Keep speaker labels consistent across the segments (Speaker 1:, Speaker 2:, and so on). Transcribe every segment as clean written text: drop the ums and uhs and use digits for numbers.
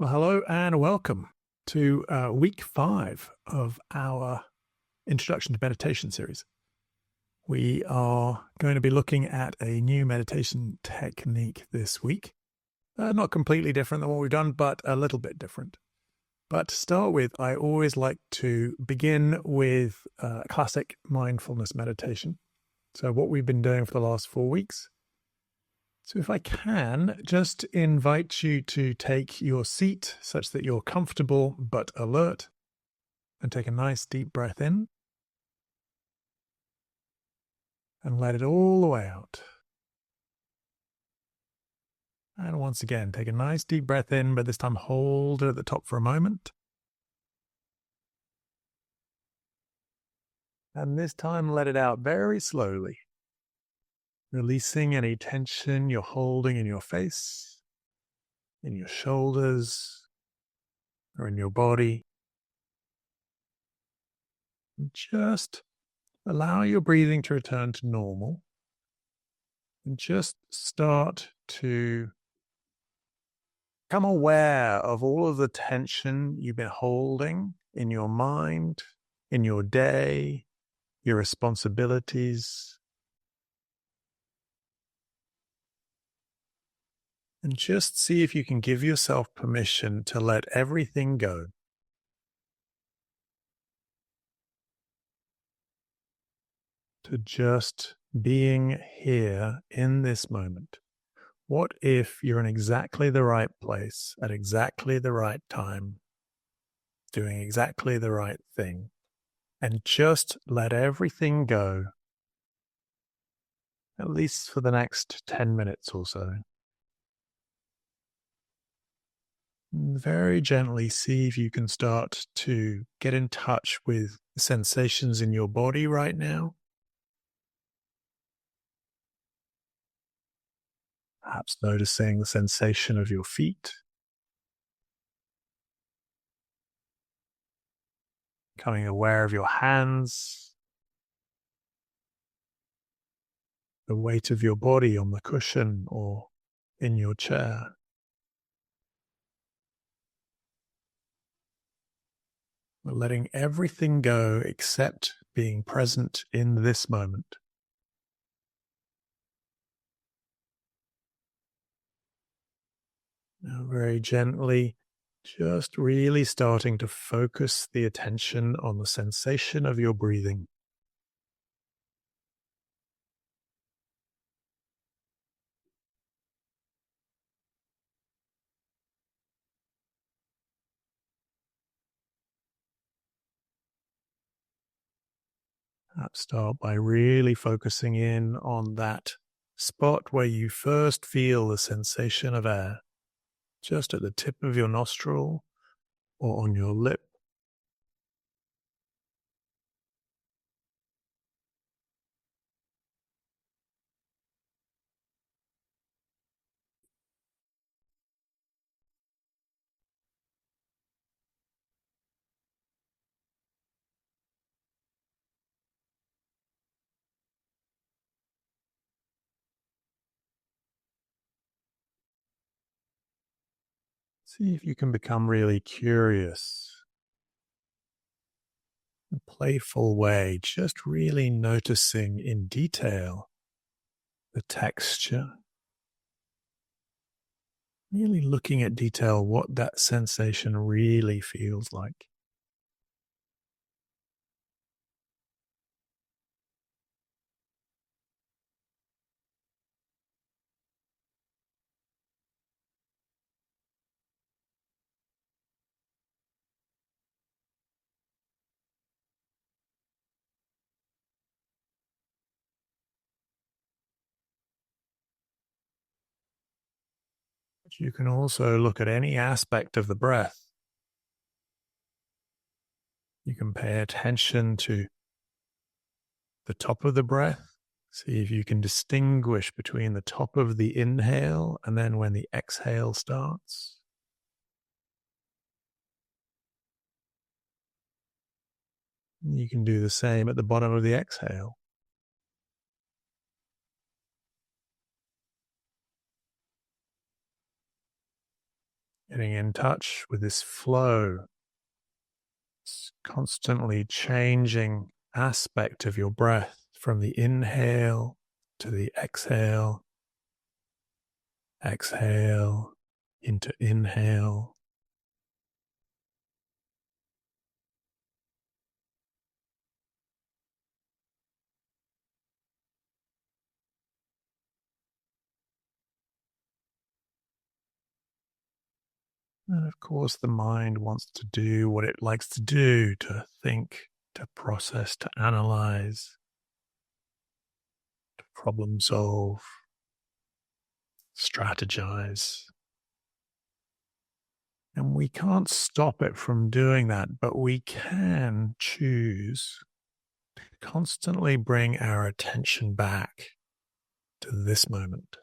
Speaker 1: Well, hello and welcome to week 5 of our Introduction to Meditation series. We are going to be looking at a new meditation technique this week. Not completely different than what we've done, but a little bit different. But to start with, I always like to begin with classic mindfulness meditation. So, what we've been doing for the last 4 weeks. So if I can, just invite you to take your seat such that you're comfortable but alert, and take a nice deep breath in and let it all the way out. And once again, take a nice deep breath in, but this time hold it at the top for a moment. And this time let it out very slowly, releasing any tension you're holding in your face, in your shoulders, or in your body. And just allow your breathing to return to normal. And just start to become aware of all of the tension you've been holding in your mind, in your day, your responsibilities. And just see if you can give yourself permission to let everything go. To just being here in this moment. What if you're in exactly the right place at exactly the right time, doing exactly the right thing, and just let everything go, at least for the next 10 minutes or so. And very gently see if you can start to get in touch with the sensations in your body right now. Perhaps noticing the sensation of your feet, becoming aware of your hands, the weight of your body on the cushion or in your chair. We're letting everything go except being present in this moment. Now, very gently, just really starting to focus the attention on the sensation of your breathing. Start by really focusing in on that spot where you first feel the sensation of air, just at the tip of your nostril or on your lip. See if you can become really curious, in a playful way, just really noticing in detail the texture, really looking at detail what that sensation really feels like. But you can also look at any aspect of the breath. You can pay attention to the top of the breath. See if you can distinguish between the top of the inhale and then when the exhale starts. You can do the same at the bottom of the exhale. getting in touch with this flow, this constantly changing aspect of your breath from the inhale to the exhale, exhale into inhale. And of course, the mind wants to do what it likes to do, to think, to process, to analyze, to problem solve, strategize. And we can't stop it from doing that, but we can choose to constantly bring our attention back to this moment.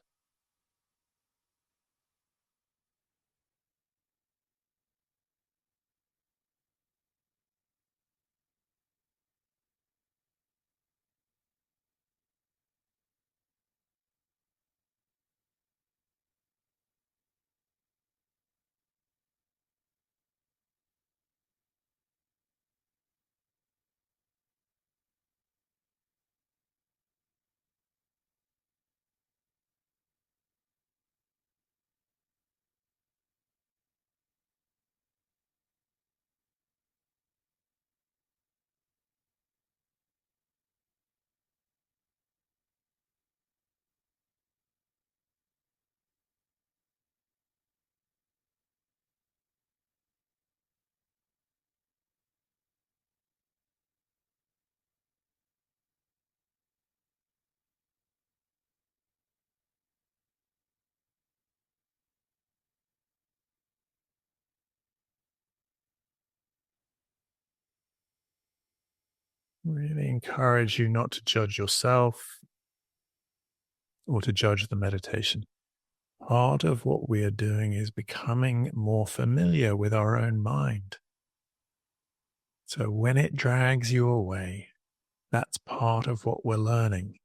Speaker 1: Really encourage you not to judge yourself or to judge the meditation. Part of what we are doing is becoming more familiar with our own mind. So when it drags you away, that's part of what we're learning,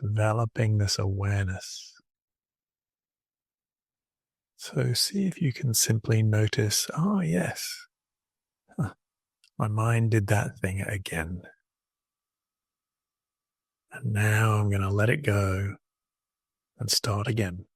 Speaker 1: developing this awareness. So see if you can simply notice, oh, yes, huh, my mind did that thing again. And now I'm going to let it go and start again.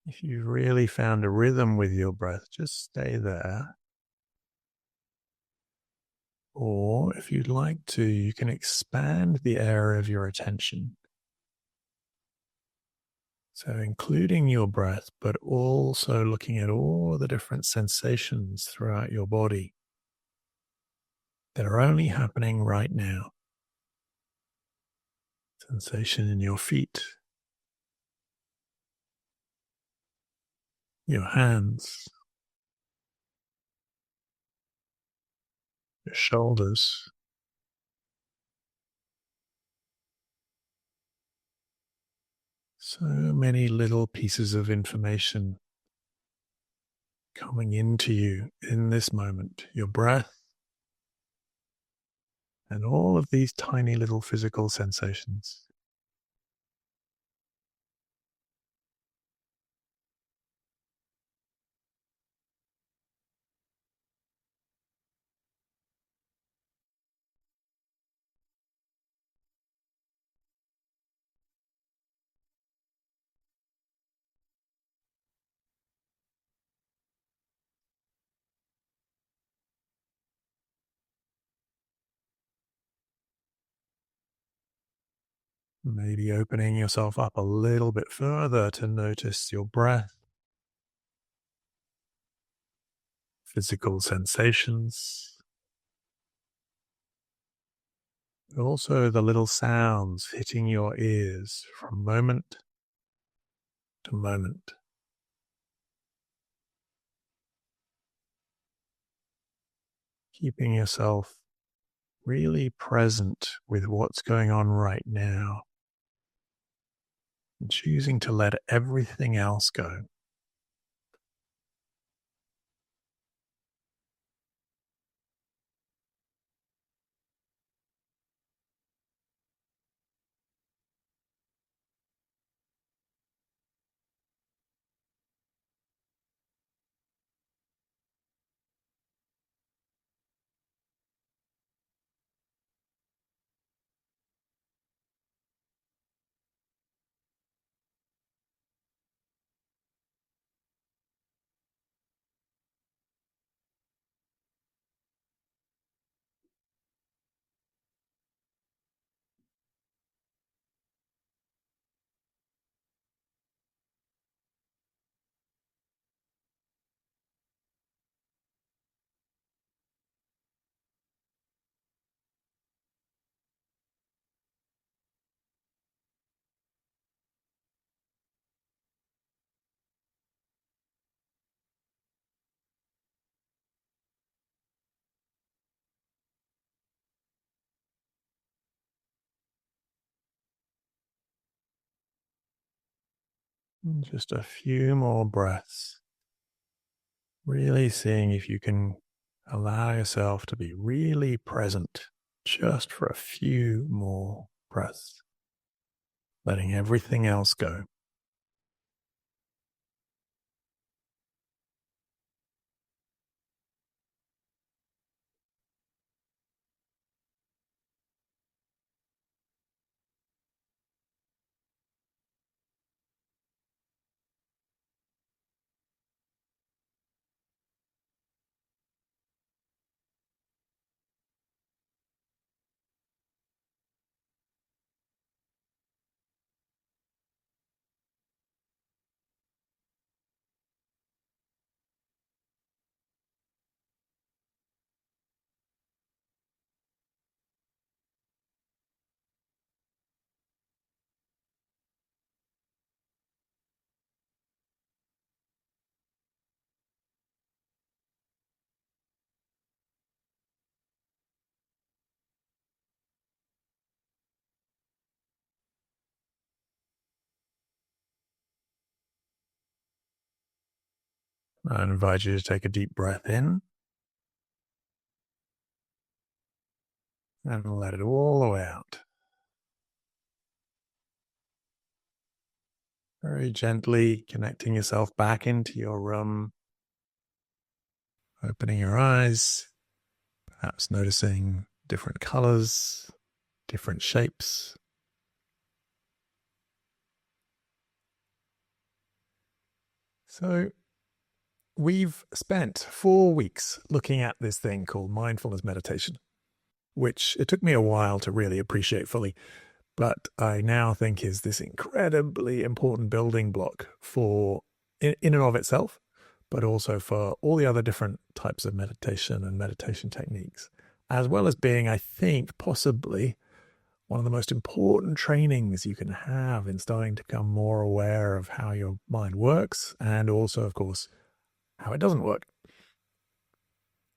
Speaker 1: If you really found a rhythm with your breath, just stay there. Or if you'd like to, you can expand the area of your attention. So, including your breath, but also looking at all the different sensations throughout your body that are only happening right now. Sensation in your feet, your hands, your shoulders. So many little pieces of information coming into you in this moment. Your breath and all of these tiny little physical sensations. Maybe opening yourself up a little bit further to notice your breath physical sensations, but also the little sounds hitting your ears from moment to moment. Keeping yourself really present with what's going on right now and choosing to let everything else go. And just a few more breaths. Really seeing if you can allow yourself to be really present just for a few more breaths, letting everything else go. I invite you to take a deep breath in and let it all the way out. Very gently connecting yourself back into your room, opening your eyes, perhaps noticing different colors, different shapes. So, we've spent 4 weeks looking at this thing called mindfulness meditation, which it took me a while to really appreciate fully, but I now think is this incredibly important building block for in and of itself, but also for all the other different types of meditation and meditation techniques, as well as being, I think, possibly one of the most important trainings you can have in starting to become more aware of how your mind works and also, of course, how it doesn't work.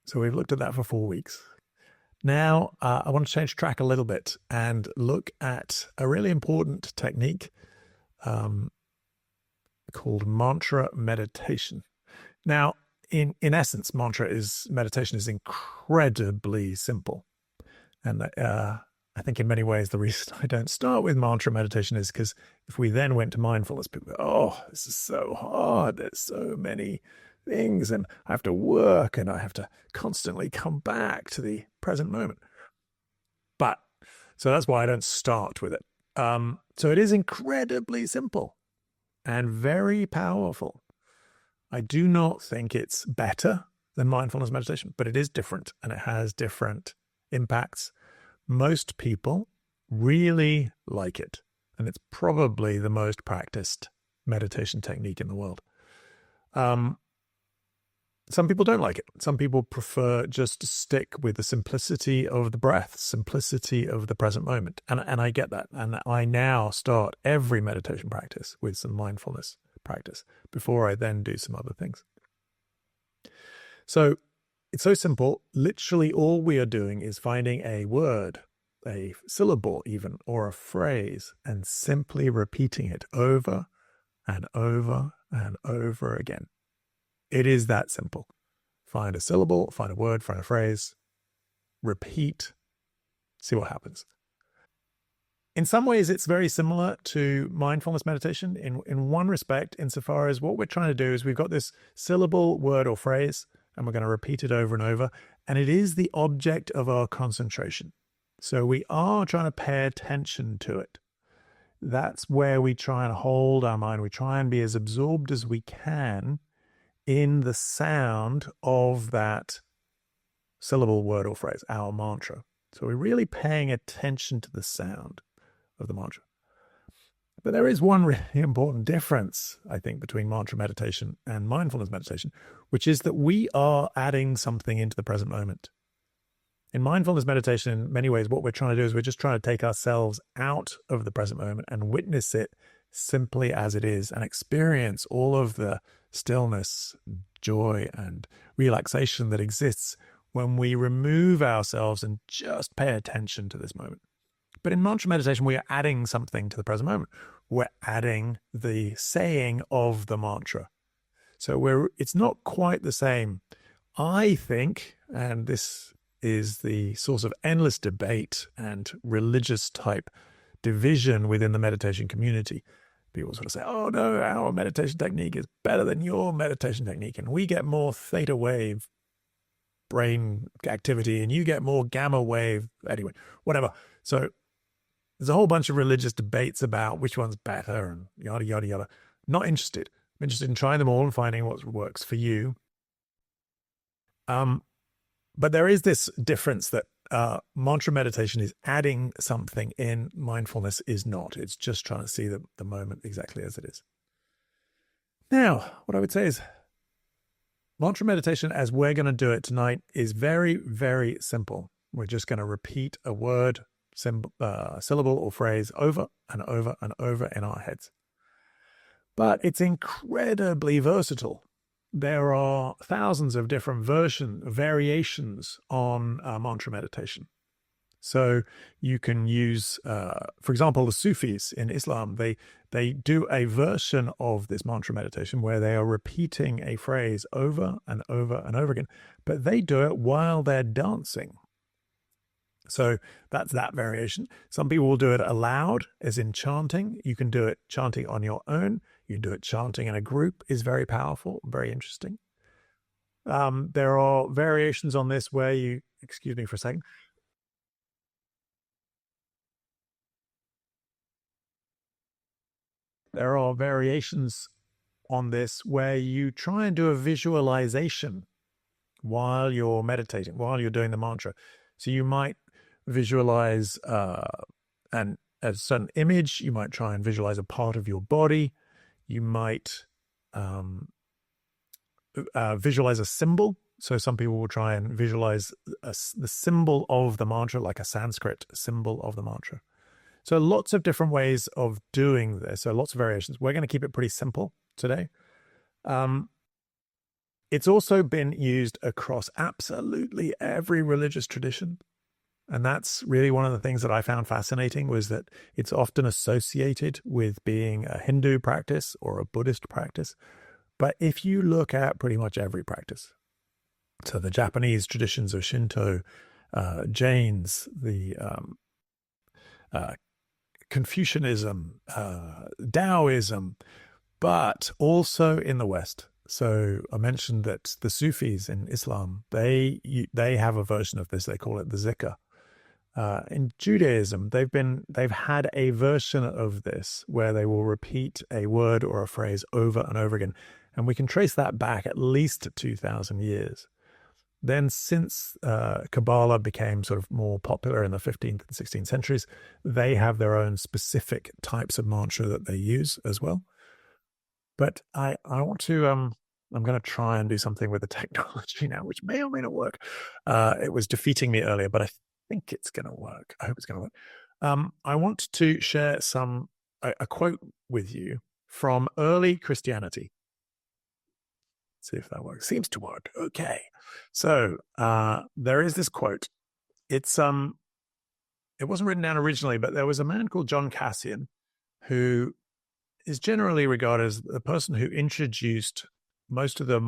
Speaker 1: So we've looked at that for 4 weeks. Now, I want to change track a little bit and look at a really important technique called mantra meditation. Now, in essence, meditation is incredibly simple. And I think in many ways, the reason I don't start with mantra meditation is because if we then went to mindfulness, people go, oh, this is so hard. There's so many things, and I have to work, and I have to constantly come back to the present moment. But so that's why I don't start with it. So it is incredibly simple and very powerful. I do not think it's better than mindfulness meditation, but it is different and it has different impacts. Most people really like it, and it's probably the most practiced meditation technique in the world. Some people don't like it. Some people prefer just to stick with the simplicity of the breath, simplicity of the present moment. And I get that. And I now start every meditation practice with some mindfulness practice before I then do some other things. So it's so simple. Literally all we are doing is finding a word, a syllable even, or a phrase, and simply repeating it over and over and over again. It is that simple. Find a syllable, find a word, find a phrase, repeat, see what happens. In some ways, it's very similar to mindfulness meditation in one respect, insofar as what we're trying to do is we've got this syllable, word, or phrase, and we're going to repeat it over and over, and it is the object of our concentration. So we are trying to pay attention to it. That's where we try and hold our mind. We try and be as absorbed as we can in the sound of that syllable, word, or phrase, our mantra. So we're really paying attention to the sound of the mantra. But there is one really important difference, I think, between mantra meditation and mindfulness meditation, which is that we are adding something into the present moment. In mindfulness meditation, in many ways, what we're trying to do is we're just trying to take ourselves out of the present moment and witness it simply as it is and experience all of the stillness, joy, and relaxation that exists when we remove ourselves and just pay attention to this moment. But in mantra meditation, we are adding something to the present moment. We're adding the saying of the mantra. So it's not quite the same. I think, and this is the source of endless debate and religious type division within the meditation community. People sort of say, oh no, our meditation technique is better than your meditation technique, and we get more theta wave brain activity and you get more gamma wave, anyway, whatever. So there's a whole bunch of religious debates about which one's better and yada, yada, yada. Not interested. I'm interested in trying them all and finding what works for you. But there is this difference that mantra meditation is adding something in, mindfulness is not. It's just trying to see the moment exactly as it is. Now, what I would say is mantra meditation, as we're going to do it tonight, is very, very simple. We're just going to repeat a word, syllable, or phrase over and over and over in our heads. But it's incredibly versatile. There are thousands of different variations on mantra meditation. So you can use, for example, the Sufis in Islam, they do a version of this mantra meditation where they are repeating a phrase over and over and over again, but they do it while they're dancing. So that's that variation. Some people will do it aloud, as in chanting. You can do it chanting on your own. You can do it chanting in a group, is very powerful, very interesting. There are variations on this where you, excuse me for a second. There are variations on this where you try and do a visualization while you're meditating, while you're doing the mantra. So you might visualize a certain image. You might try and visualize a part of your body. You might visualize a symbol. So some people will try and visualize the symbol of the mantra, like a Sanskrit symbol of the mantra. So lots of different ways of doing this. So lots of variations. We're going to keep it pretty simple today. It's also been used across absolutely every religious tradition. And that's really one of the things that I found fascinating, was that it's often associated with being a Hindu practice or a Buddhist practice. But if you look at pretty much every practice, so the Japanese traditions of Shinto, Jains, the Confucianism, Taoism, but also in the West. So I mentioned that the Sufis in Islam, they have a version of this. They call it the zikr. In Judaism, they've had a version of this where they will repeat a word or a phrase over and over again, and we can trace that back at least 2,000 years. Then, since Kabbalah became sort of more popular in the 15th and 16th centuries, they have their own specific types of mantra that they use as well. But I want to I'm going to try and do something with the technology now, which may or may not work. It was defeating me earlier, but I think it's going to work. I hope it's going to work. I want to share a quote with you from early Christianity. See if that works. Seems to work. Okay. So there is this quote. It wasn't written down originally, but there was a man called John Cassian who is generally regarded as the person who introduced most of the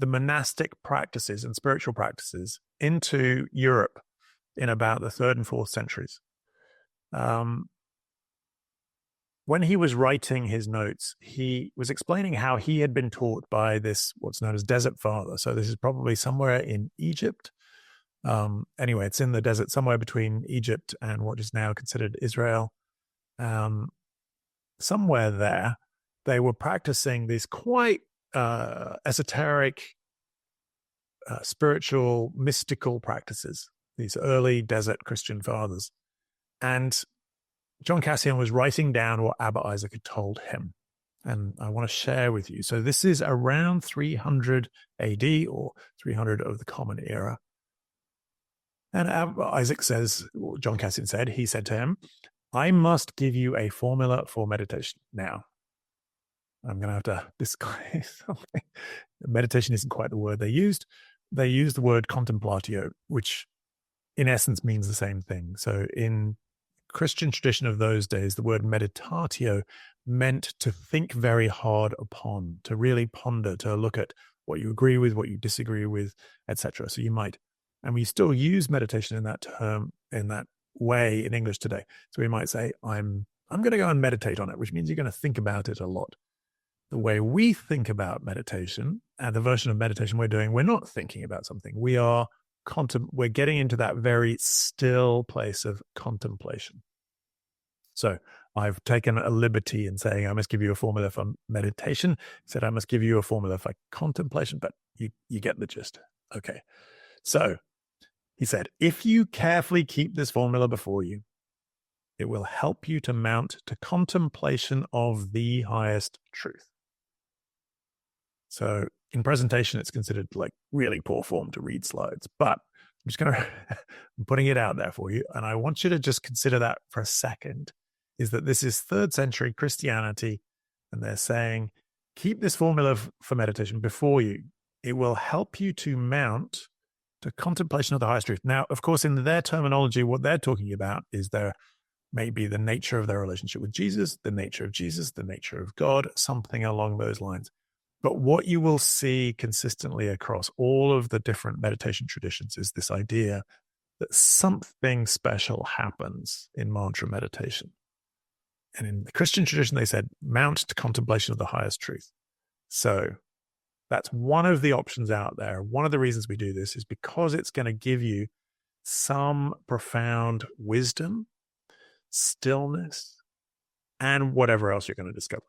Speaker 1: the monastic practices and spiritual practices into Europe in about the 3rd and 4th centuries. When he was writing his notes, he was explaining how he had been taught by this, what's known as Desert Father. So this is probably somewhere in Egypt. Anyway, it's in the desert, somewhere between Egypt and what is now considered Israel. Somewhere there, they were practicing these quite esoteric, spiritual, mystical practices, these early desert Christian fathers. And John Cassian was writing down what Abba Isaac had told him. And I want to share with you. So this is around 300 AD or 300 of the Common Era. And Isaac says, John Cassian said, he said to him, I must give you a formula for meditation. Now, I'm going to have to disclaim something. Meditation isn't quite the word they used. They used the word contemplatio, which in essence means the same thing. So in Christian tradition of those days, the word meditatio meant to think very hard upon, to really ponder, to look at what you agree with, what you disagree with, etc. So you might, and we still use meditation in that term, in that way in English today. So we might say, I'm going to go and meditate on it, which means you're going to think about it a lot. The way we think about meditation and the version of meditation we're doing, we're not thinking about something. We're getting into that very still place of contemplation. So I've taken a liberty in saying I must give you a formula for meditation. Said I must give you a formula for contemplation, but you get the gist. Okay. So he said, if you carefully keep this formula before you, it will help you to mount to contemplation of the highest truth. So in presentation, it's considered like really poor form to read slides, but I'm just going to, I'm putting it out there for you. And I want you to just consider that for a second, is that this is 3rd century Christianity. And they're saying, keep this formula for meditation before you. It will help you to mount to contemplation of the highest truth. Now, of course, in their terminology, what they're talking about is maybe the nature of their relationship with Jesus, the nature of God, something along those lines. But what you will see consistently across all of the different meditation traditions is this idea that something special happens in mantra meditation. And in the Christian tradition, they said, mount to contemplation of the highest truth. So that's one of the options out there. One of the reasons we do this is because it's going to give you some profound wisdom, stillness, and whatever else you're going to discover.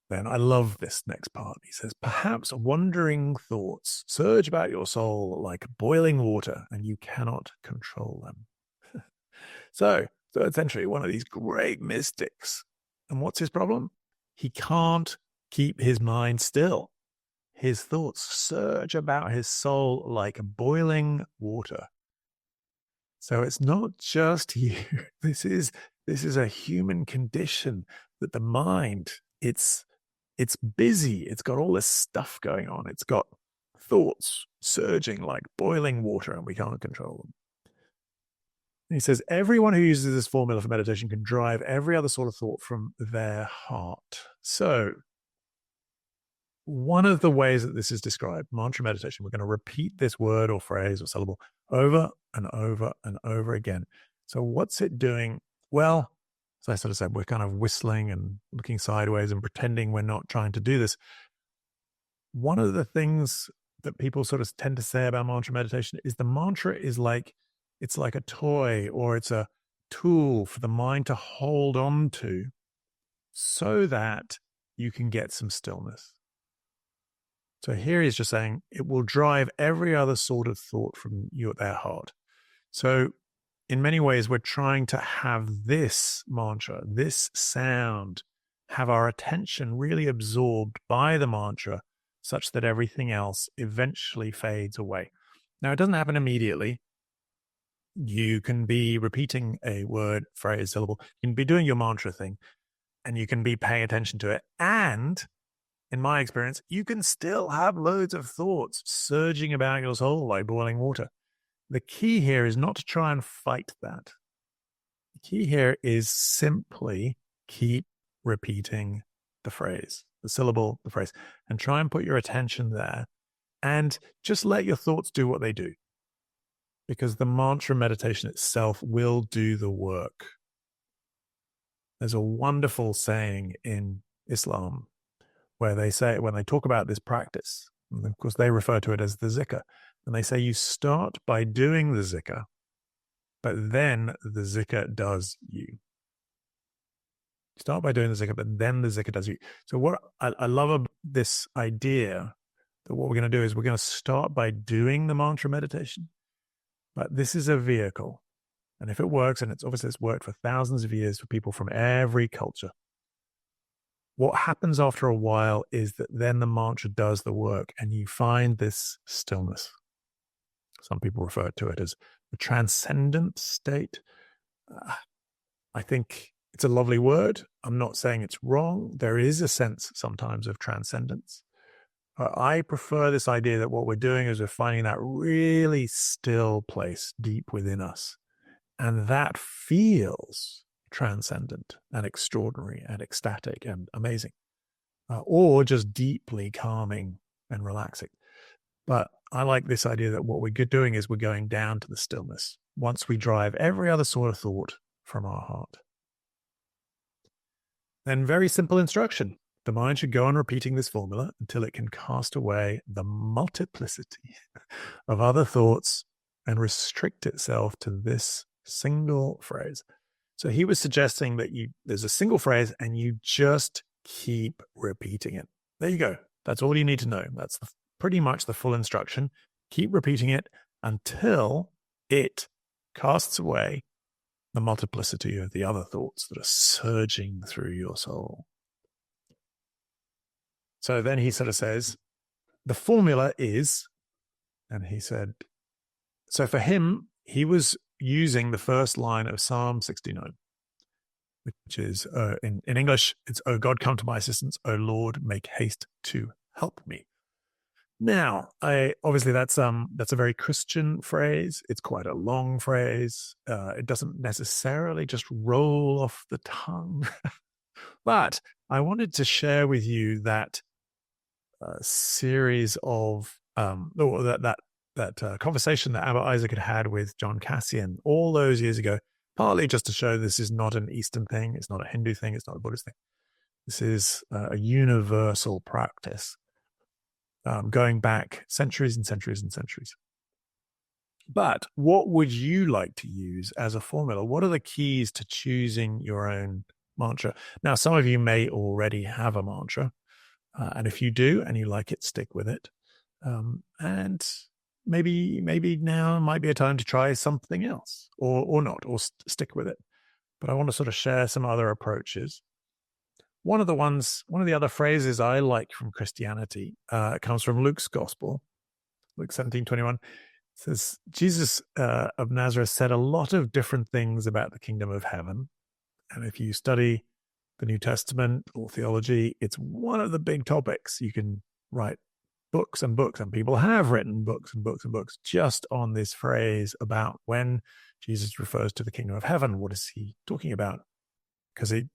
Speaker 1: Then I love this next part. He says, perhaps wandering thoughts surge about your soul like boiling water, and you cannot control them. So, 3rd century, one of these great mystics. And what's his problem? He can't keep his mind still. His thoughts surge about his soul like boiling water. So it's not just you. This is a human condition that the mind, it's busy. It's got all this stuff going on. It's got thoughts surging like boiling water, and we can't control them. And he says, everyone who uses this formula for meditation can drive every other sort of thought from their heart. So one of the ways that this is described, mantra meditation, we're going to repeat this word or phrase or syllable over and over and over again. So what's it doing? Well, as I sort of said, we're kind of whistling and looking sideways and pretending we're not trying to do this. One of the things that people sort of tend to say about mantra meditation is the mantra is like, it's like a toy or it's a tool for the mind to hold on to so that you can get some stillness. So here he's just saying it will drive every other sort of thought from their heart. So in many ways, we're trying to have this mantra, this sound have our attention really absorbed by the mantra such that everything else eventually fades away. Now, it doesn't happen immediately. You can be repeating a word, phrase, syllable. You can be doing your mantra thing, and you can be paying attention to it. And in my experience, you can still have loads of thoughts surging about your soul like boiling water. The key here is not to try and fight that. The key here is simply keep repeating the phrase, the syllable, the phrase, and try and put your attention there and just let your thoughts do what they do. Because the mantra meditation itself will do the work. There's a wonderful saying in Islam where they say, when they talk about this practice, and of course they refer to it as the zikr, and they say you start by doing the zikr, but then the zikr does you. Start by doing the zikr, but then the zikr does you. So what I love this idea that what we're going to do is we're going to start by doing the mantra meditation, but this is a vehicle. And if it works, and it's worked for thousands of years for people from every culture, what happens after a while is that then the mantra does the work and you find this stillness. Some people refer to it as a transcendent state. I think it's a lovely word. I'm not saying it's wrong. There is a sense sometimes of transcendence. I prefer this idea that what we're doing is we're finding that really still place deep within us. And that feels transcendent and extraordinary and ecstatic and amazing, or just deeply calming and relaxing. But I like this idea that what we're doing is we're going down to the stillness once we drive every other sort of thought from our heart. Then very simple instruction. The mind should go on repeating this formula until it can cast away the multiplicity of other thoughts and restrict itself to this single phrase. So he was suggesting that there's a single phrase and you just keep repeating it. There you go. That's all you need to know. That's pretty much the full instruction. Keep repeating it until it casts away the multiplicity of the other thoughts that are surging through your soul. So then he sort of says, the formula is, and he said, so for him, he was using the first line of Psalm 69, which is in English, it's, "O God, come to my assistance. O Lord, make haste to help me." Now, obviously that's a very Christian phrase. It's quite a long phrase. It doesn't necessarily just roll off the tongue. But I wanted to share with you that series of that conversation that Abba Isaac had with John Cassian all those years ago, partly just to show this is not an Eastern thing, it's not a Hindu thing, it's not a Buddhist thing. This is a universal practice going back centuries and centuries and centuries. But what would you like to use as a formula? What are the keys to choosing your own mantra? Now, some of you may already have a mantra. And if you do and you like it, stick with it. And maybe now might be a time to try something else or not, or stick with it. But I want to sort of share some other approaches. One of the other phrases I like from Christianity comes from Luke's gospel, Luke 17:21. It says, Jesus of Nazareth said a lot of different things about the kingdom of heaven. And if you study the New Testament or theology, it's one of the big topics. You can write books and books, and people have written books and books and books just on this phrase about when Jesus refers to the kingdom of heaven. What is he talking about? Because he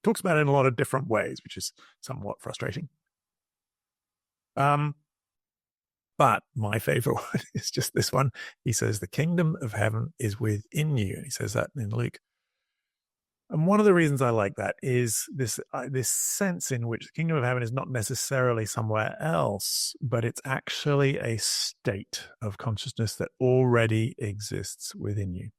Speaker 1: talks about it in a lot of different ways, which is somewhat frustrating. But my favorite one is just this one. He says, the kingdom of heaven is within you. And he says that in Luke. And one of the reasons I like that is this sense in which the kingdom of heaven is not necessarily somewhere else, but it's actually a state of consciousness that already exists within you.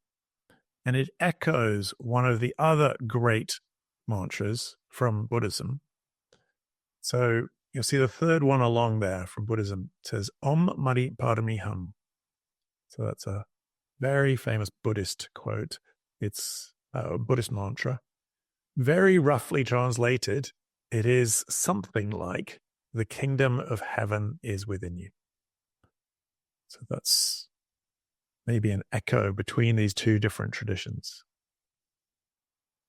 Speaker 1: And it echoes one of the other great mantras from Buddhism. So you'll see the third one along there from Buddhism. It says, Om Mani Padme Hum. So that's a very famous Buddhist quote. It's a Buddhist mantra. Very roughly translated, it is something like the kingdom of heaven is within you. So that's maybe an echo between these two different traditions.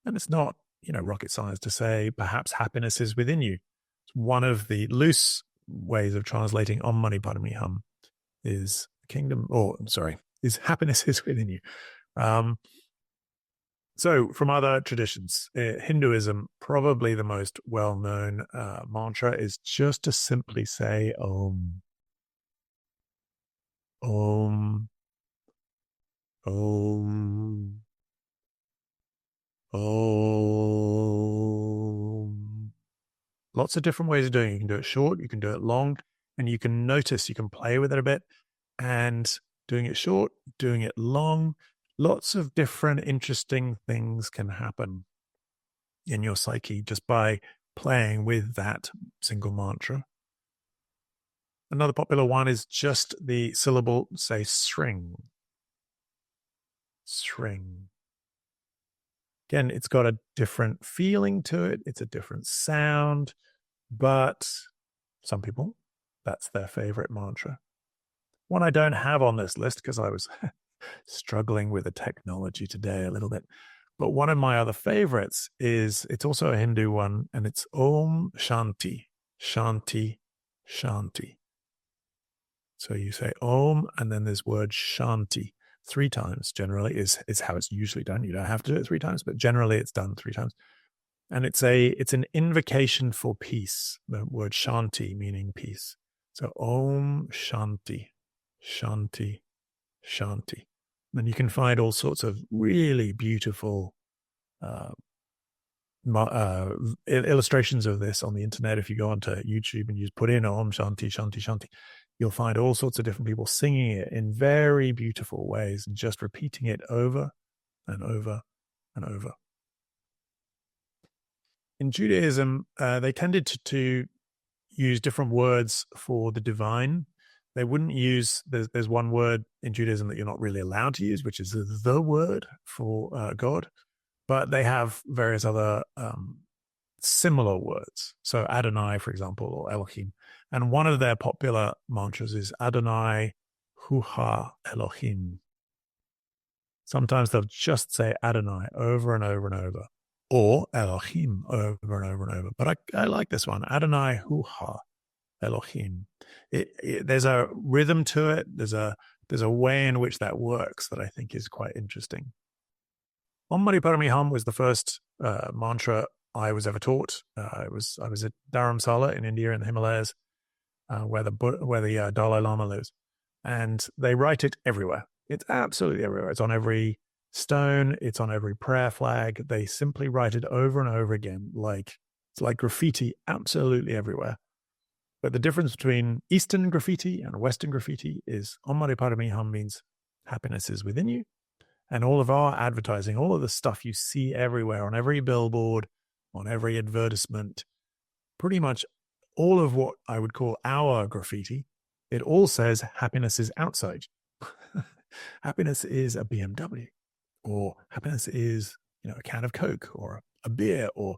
Speaker 1: And it's not, rocket science to say perhaps happiness is within you. It's one of the loose ways of translating Om Mani Padme Hum is kingdom, or sorry, is happiness is within you. So from other traditions, Hinduism, probably the most well-known mantra is just to simply say Om, Om, Om, Om. Lots of different ways of doing it. You can do it short, you can do it long, and you can notice, you can play with it a bit. And doing it short, doing it long, lots of different interesting things can happen in your psyche just by playing with that single mantra. Another popular one is just the syllable, say, string. String. Again, it's got a different feeling to it. It's a different sound, but some people, that's their favorite mantra. One I don't have on this list because I was struggling with the technology today a little bit. But one of my other favorites is, it's also a Hindu one, and it's Om Shanti, Shanti, Shanti. So you say Om, and then there's word Shanti 3 times generally is how it's usually done. You don't have to do it 3 times, but generally it's done 3 times. And it's an invocation for peace, the word Shanti meaning peace. So Om Shanti, Shanti, Shanti. And you can find all sorts of really beautiful illustrations of this on the internet. If you go onto YouTube and you put in Om Shanti, Shanti, Shanti, you'll find all sorts of different people singing it in very beautiful ways and just repeating it over and over and over. In Judaism, they tended to use different words for the divine. They wouldn't use, there's one word in Judaism that you're not really allowed to use, which is the word for God, but they have various other similar words. So Adonai, for example, or Elohim. And one of their popular mantras is Adonai Huha Elohim. Sometimes they'll just say Adonai over and over and over, or Elohim over and over and over. But I like this one, Adonai Huha Elohim. There's a rhythm to it. There's a way in which that works that I think is quite interesting. Om Mani Padme Hum was the first mantra I was ever taught. I was at Dharamsala in India in the Himalayas, where the Dalai Lama lives, and they write it everywhere. It's absolutely everywhere. It's on every stone. It's on every prayer flag. They simply write it over and over again, it's like graffiti, absolutely everywhere. But the difference between Eastern graffiti and Western graffiti is Om Mani Padme Hum means happiness is within you. And all of our advertising, all of the stuff you see everywhere on every billboard, on every advertisement, pretty much all of what I would call our graffiti, it all says happiness is outside. Happiness is a BMW, or happiness is, a can of Coke or a beer, or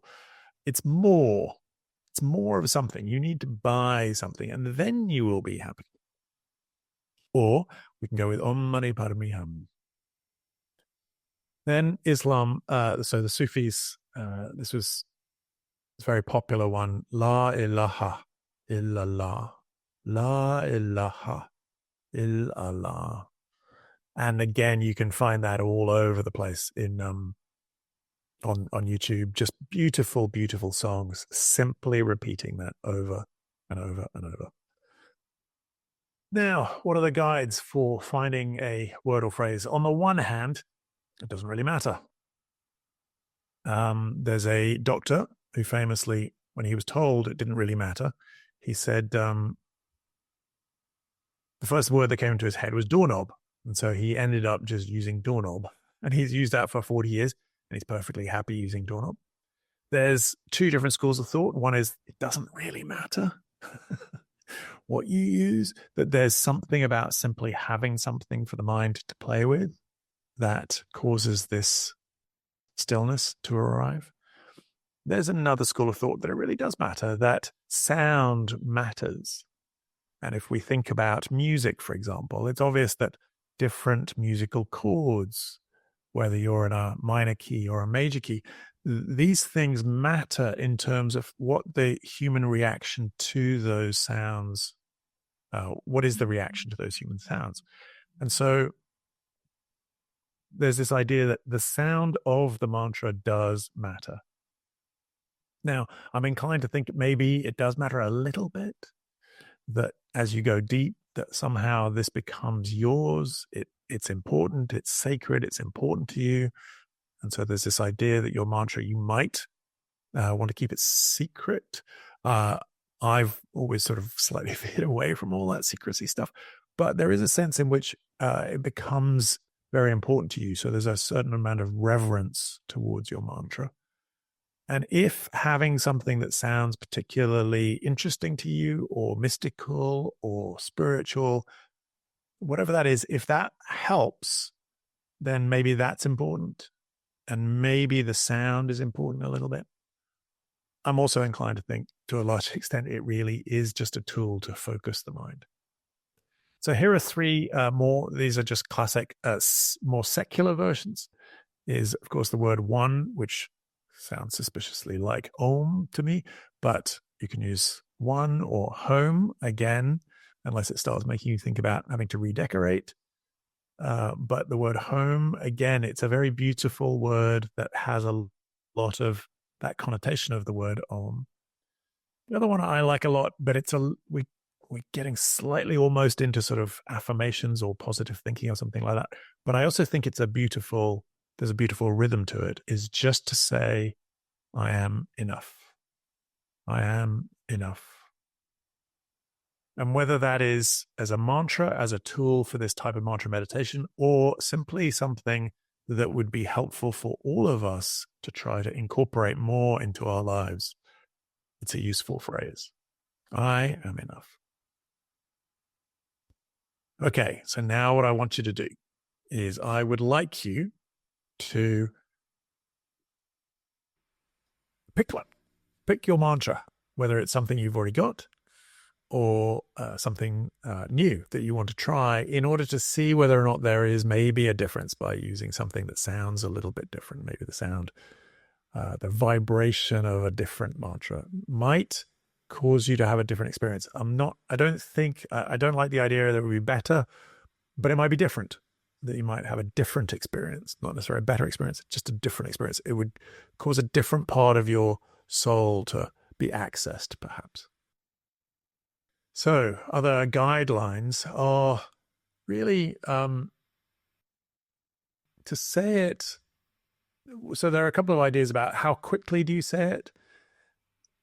Speaker 1: it's more of something. You need to buy something and then you will be happy. Or we can go with Om Mani Padme Hum. Then Islam, so the Sufis, this was a very popular one, La ilaha illallah, La ilaha illallah. And again, you can find that all over the place on YouTube, just beautiful, beautiful songs, simply repeating that over and over and over. Now, what are the guides for finding a word or phrase? On the one hand, it doesn't really matter. There's a doctor who famously, when he was told it didn't really matter, he said the first word that came into his head was doorknob. And so he ended up just using doorknob. And he's used that for 40 years, and he's perfectly happy using doorknob. There's 2 different schools of thought. One is it doesn't really matter what you use, that there's something about simply having something for the mind to play with that causes this stillness to arrive. there's another school of thought that it really does matter, that sound matters. And if we think about music, for example, it's obvious that different musical chords, whether you're in a minor key or a major key, these things matter in terms of what the human reaction to those sounds, what is the reaction to those human sounds? And so there's this idea that the sound of the mantra does matter. Now, I'm inclined to think maybe it does matter a little bit, that as you go deep, that somehow this becomes yours. It's important, it's sacred, it's important to you. And so there's this idea that your mantra, you might want to keep it secret. I've always sort of slightly veered away from all that secrecy stuff, but there is a sense in which it becomes very important to you. So there's a certain amount of reverence towards your mantra. And if having something that sounds particularly interesting to you or mystical or spiritual, whatever that is, if that helps, then maybe that's important. And maybe the sound is important a little bit. I'm also inclined to think, to a large extent, it really is just a tool to focus the mind. So here are three more. These are just classic, more secular versions. Is, of course, the word one, which sounds suspiciously like Om to me, but you can use one or home again, unless it starts making you think about having to redecorate. But the word home, again, it's a very beautiful word that has a lot of that connotation of the word Om. The other one I like a lot, but we're getting slightly almost into sort of affirmations or positive thinking or something like that. But I also think there's a beautiful rhythm to it, is just to say, I am enough. I am enough. And whether that is as a mantra, as a tool for this type of mantra meditation, or simply something that would be helpful for all of us to try to incorporate more into our lives, it's a useful phrase. I am enough. Okay, so now what I want you to do is I would like you to pick one. Pick your mantra, whether it's something you've already got or something new that you want to try, in order to see whether or not there is maybe a difference by using something that sounds a little bit different. Maybe the sound, the vibration of a different mantra might cause you to have a different experience. I don't like the idea that it would be better, but it might be different, that you might have a different experience, not necessarily a better experience, just a different experience. It would cause a different part of your soul to be accessed, perhaps. So other guidelines are really to say it. So there are a couple of ideas about how quickly do you say it.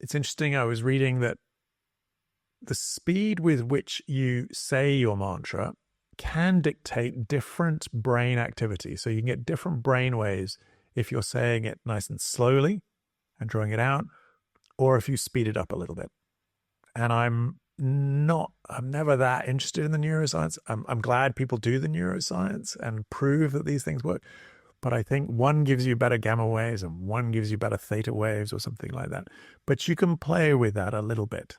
Speaker 1: It's interesting. I was reading that the speed with which you say your mantra can dictate different brain activity. So you can get different brain waves if you're saying it nice and slowly and drawing it out, or if you speed it up a little bit. And I'm never that interested in the neuroscience. I'm glad people do the neuroscience and prove that these things work. But I think one gives you better gamma waves and one gives you better theta waves or something like that. But you can play with that a little bit,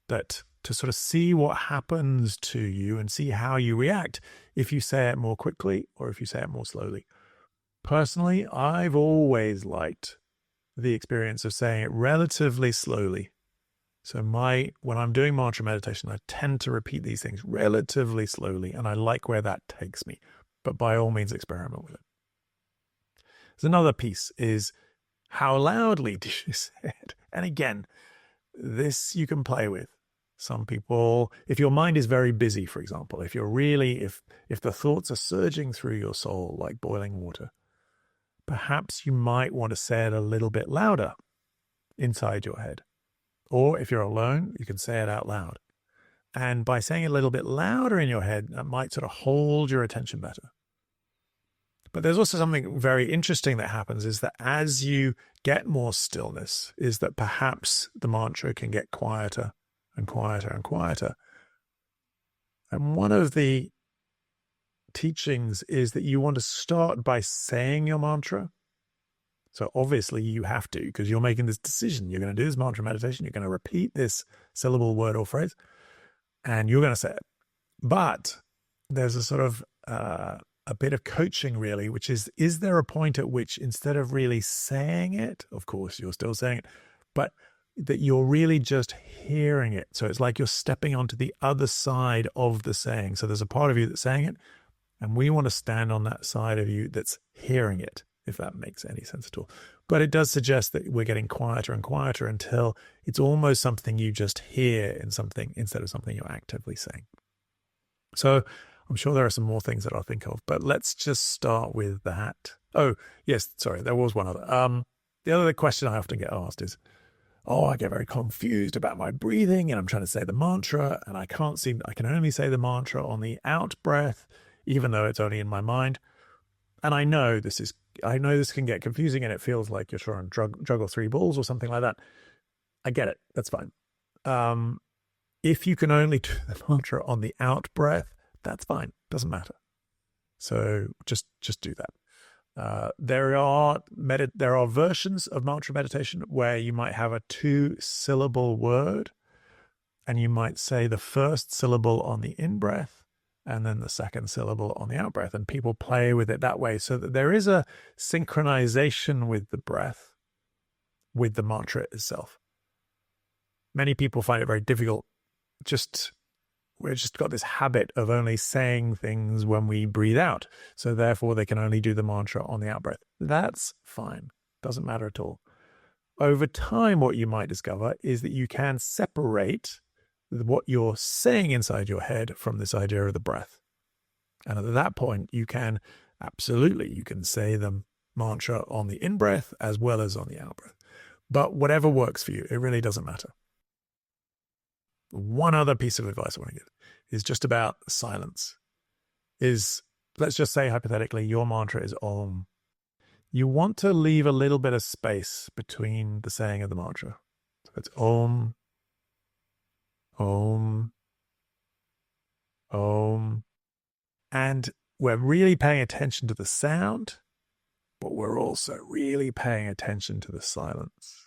Speaker 1: that to sort of see what happens to you and see how you react if you say it more quickly or if you say it more slowly. Personally, I've always liked the experience of saying it relatively slowly. So when I'm doing mantra meditation, I tend to repeat these things relatively slowly, and I like where that takes me. But by all means, experiment with it. There's another piece, is how loudly do you say it? And again, this you can play with. Some people, if your mind is very busy, for example, if the thoughts are surging through your soul like boiling water, perhaps you might want to say it a little bit louder inside your head. Or if you're alone, you can say it out loud. And by saying it a little bit louder in your head, that might sort of hold your attention better. But there's also something very interesting that happens, is that as you get more stillness, is that perhaps the mantra can get quieter and quieter and quieter. And one of the teachings is that you want to start by saying your mantra. So obviously you have to, because you're making this decision. You're going to do this mantra meditation. You're going to repeat this syllable, word, or phrase, and you're going to say it. But there's a sort of a bit of coaching, really, which is there a point at which instead of really saying it, of course, you're still saying it, but that you're really just hearing it. So it's like you're stepping onto the other side of the saying. So there's a part of you that's saying it, and we want to stand on that side of you that's hearing it, if that makes any sense at all. But it does suggest that we're getting quieter and quieter until it's almost something you just hear in something instead of something you're actively saying. So I'm sure there are some more things that I'll think of, but let's just start with that. Oh, yes, sorry, there was one other. The other question I often get asked is, I get very confused about my breathing and I'm trying to say the mantra and I can only say the mantra on the out breath, even though it's only in my mind. And I know this can get confusing and it feels like you're trying to juggle three balls or something like that. I get it. That's fine. If you can only do the mantra on the out breath, that's fine. Doesn't matter. So just do that. There are versions of mantra meditation where you might have a 2-syllable word and you might say the first syllable on the in-breath and then the second syllable on the out-breath, and people play with it that way so that there is a synchronization with the breath, with the mantra itself. Many people find it very difficult. We've just got this habit of only saying things when we breathe out. So therefore they can only do the mantra on the out breath. That's fine. Doesn't matter at all. Over time, what you might discover is that you can separate what you're saying inside your head from this idea of the breath. And at that point, you can say the mantra on the in-breath as well as on the out-breath. But whatever works for you, it really doesn't matter. One other piece of advice I want to give is just about silence. Let's just say hypothetically, your mantra is Om. You want to leave a little bit of space between the saying of the mantra. So it's Om, Om, Om. And we're really paying attention to the sound, but we're also really paying attention to the silence.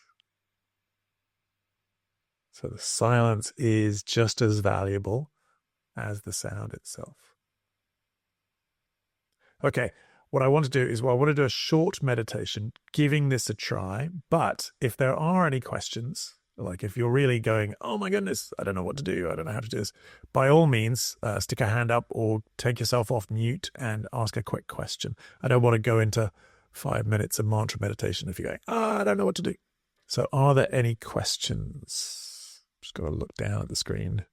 Speaker 1: So the silence is just as valuable as the sound itself. Okay, what I want to do is, I want to do a short meditation giving this a try. But if there are any questions, like if you're really going, oh my goodness, I don't know what to do, I don't know how to do this, by all means, stick a hand up or take yourself off mute and ask a quick question. I don't want to go into 5 minutes of mantra meditation if you're going, I don't know what to do. So are there any questions? Just got to look down at the screen.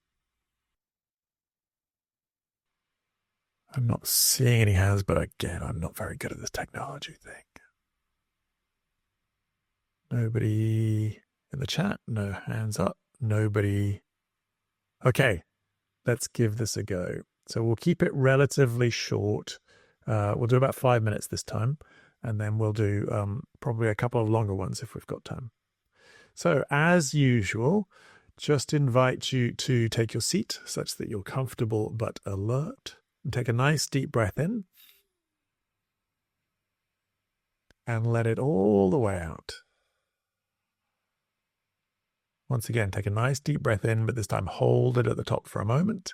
Speaker 1: I'm not seeing any hands, but again, I'm not very good at this technology thing. Nobody in the chat? No hands up. Nobody. Okay, let's give this a go. So we'll keep it relatively short. We'll do about 5 minutes this time, and then we'll do probably a couple of longer ones if we've got time. So as usual, just invite you to take your seat such that you're comfortable but alert. And take a nice deep breath in. And let it all the way out. Once again, take a nice deep breath in, but this time hold it at the top for a moment.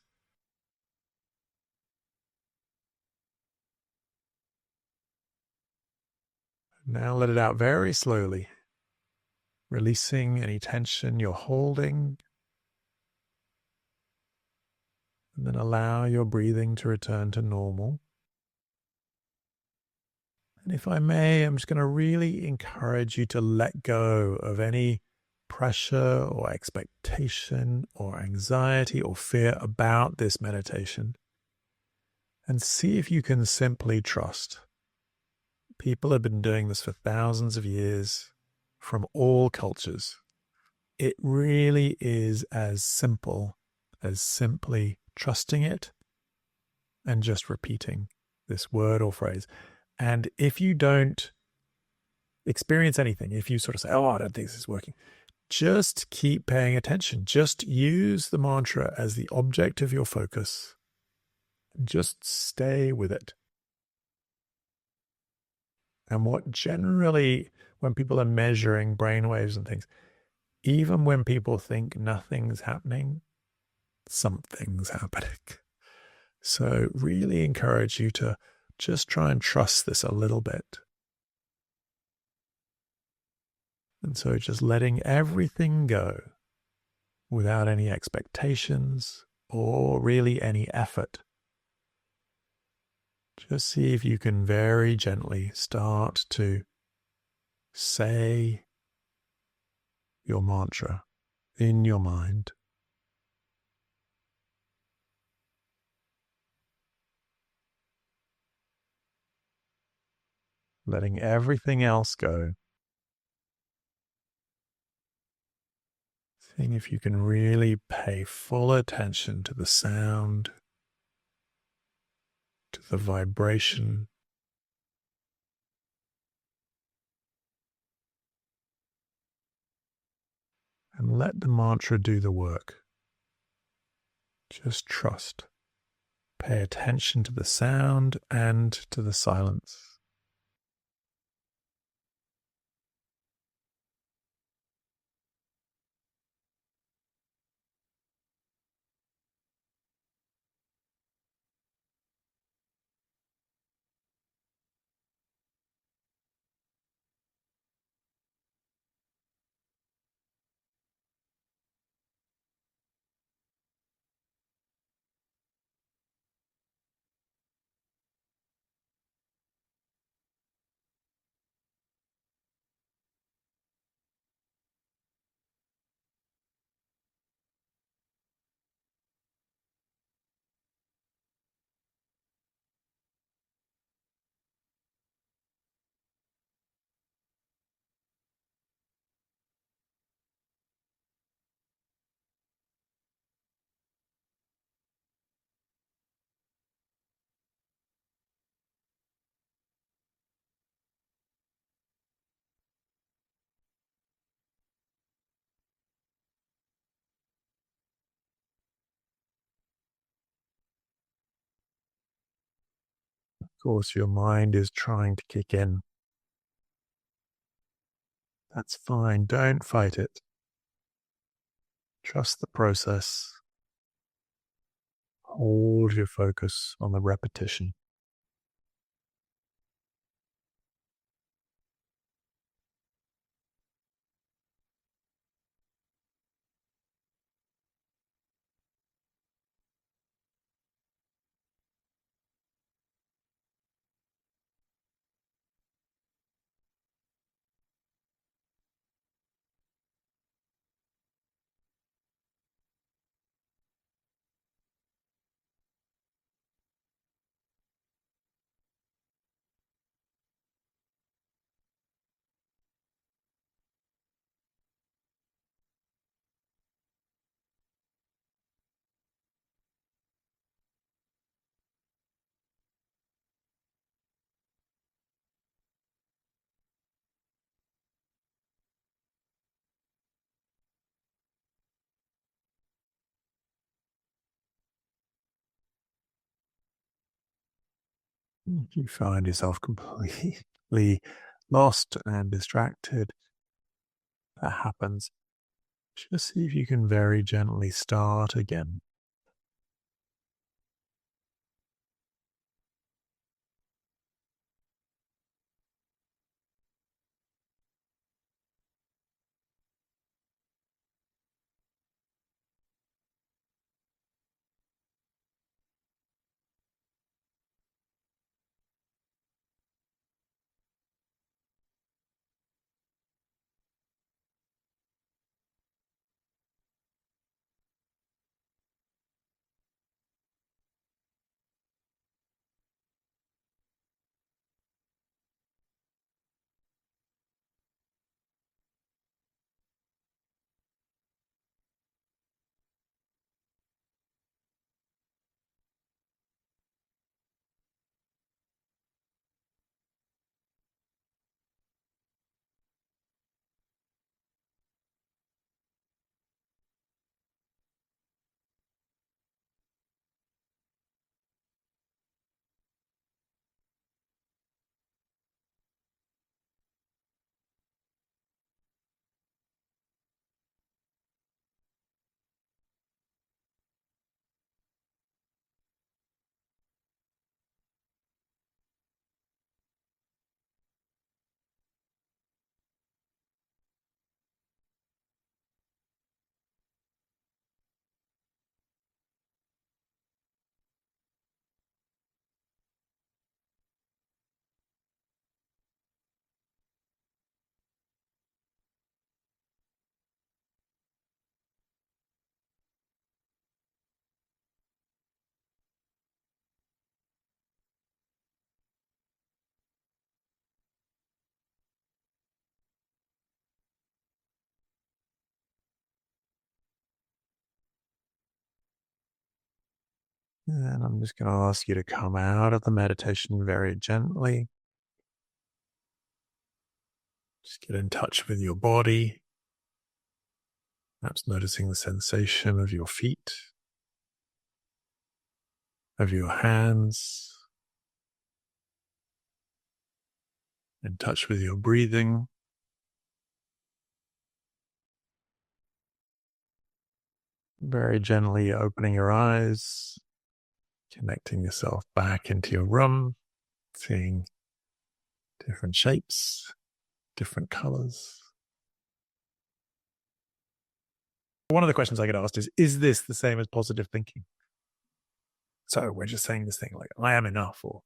Speaker 1: Now let it out very slowly, releasing any tension you're holding. And then allow your breathing to return to normal. And if I may, I'm just going to really encourage you to let go of any pressure or expectation or anxiety or fear about this meditation. And see if you can simply trust. People have been doing this for thousands of years from all cultures. It really is as simple as simply trusting it and just repeating this word or phrase. And if you don't experience anything, if you sort of say, I don't think this is working, just keep paying attention. Just use the mantra as the object of your focus. Just stay with it. And what when people are measuring brainwaves and things, even when people think nothing's happening, something's happening. So, really encourage you to just try and trust this a little bit. And so, just letting everything go without any expectations or really any effort. Just see if you can very gently start to say your mantra in your mind. Letting everything else go. Seeing if you can really pay full attention to the sound, to the vibration, and let the mantra do the work. Just trust. Pay attention to the sound and to the silence. Of course, your mind is trying to kick in. That's fine. Don't fight it. Trust the process. Hold your focus on the repetition. If you find yourself completely lost and distracted, that happens. Just see if you can very gently start again. And I'm just going to ask you to come out of the meditation very gently. Just get in touch with your body, perhaps noticing the sensation of your feet, of your hands, in touch with your breathing. Very gently opening your eyes, connecting yourself back into your room, seeing different shapes, different colors. One of the questions I get asked is this the same as positive thinking? So we're just saying this thing like, I am enough, or